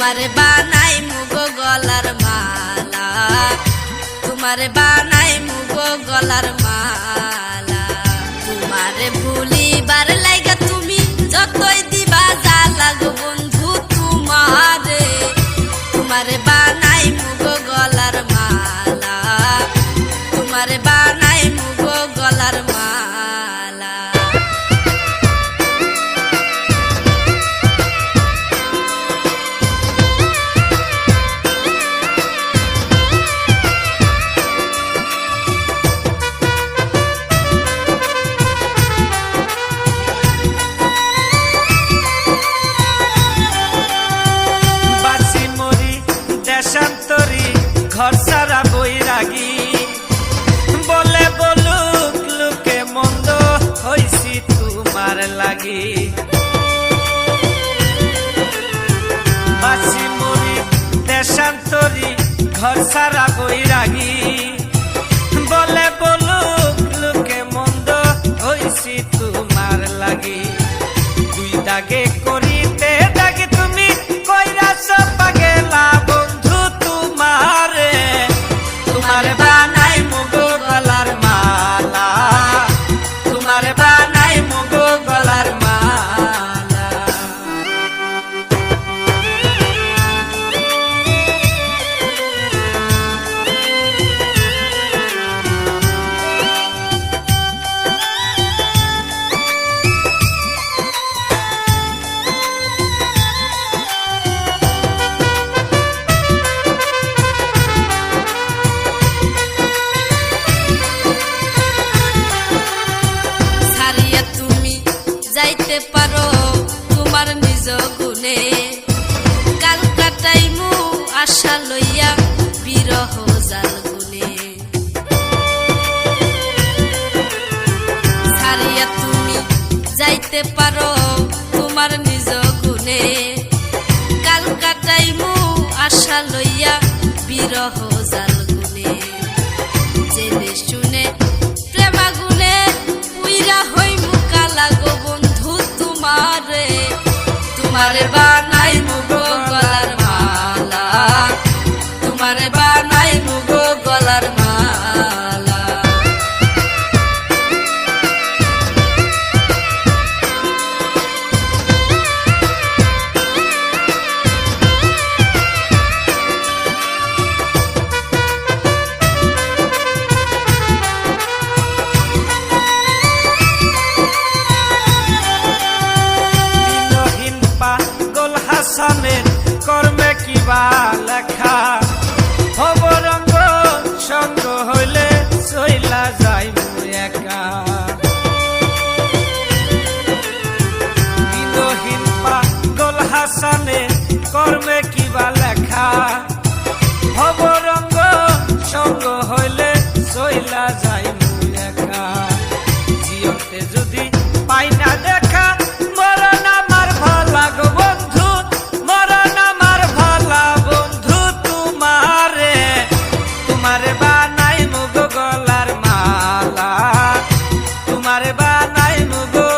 তোমারে বানাই মুগো গলার মালা, তোমারে বানাই মুগো গলার মালা। তোমারে ভুলিবার লাইগা তুমি যতই দিবা জ্বালা গো বন্ধু তোমারে, তোমারে বানাই মুগো গলার মালা, তোমারে বানাই মুগো গলার মালা। দেশান্তরী ঘর সারা বৈরাগী, বলে বলুক লোকে মন্দ হইছি তোমার লাগি। বাসি মরি দেশান্তরী ঘর সারা বৈরাগী, বলে বলুক লোকে মন্দ হইছি তোমার লাগি। দুই দাগে করিতে দাগে তুমি কইরা সব পাগেলা বন্ধু তোমারে, তোমারে বানাই মুগো গলার মালা, তোমারে বানাই মুগো গলার মালা। যাইতে পারো তোমার নিজ গুণে, কাল কাটাইমু আশা লইয়া বিরহ জাল গুনে। ছাড়িয়া তুমি যাইতে পারো তোমার নিজ গুণে, কাল কাটাইমু আশা লইয়া বিরহ জাল গুনে। জেনে শুনে প্রেমা গুনে উইরা হইমু কালা গো বন্ধু তোমারে, তোমারে বানাই মুগো গলার মালা, তোমারে বানাই মুগো গলার মালা। হাসানের কর্মে কিবা লেখা, খবরঙ্গ সঙ্গ হইলে চইলা যাই একা। দিনহীন পাগল হাসানের কর্মে কিবা লেখা, খবরঙ্গ সঙ্গ হইলে চইলা যাই একা। জিয়তে যদি পাই না দেখা মরণ আমার ভালা গো বন্ধু, মরণ আমার ভালা বন্ধু তোমারে, তোমারে বানাই মুগো গলার মালা, তোমারে বানাই মুগো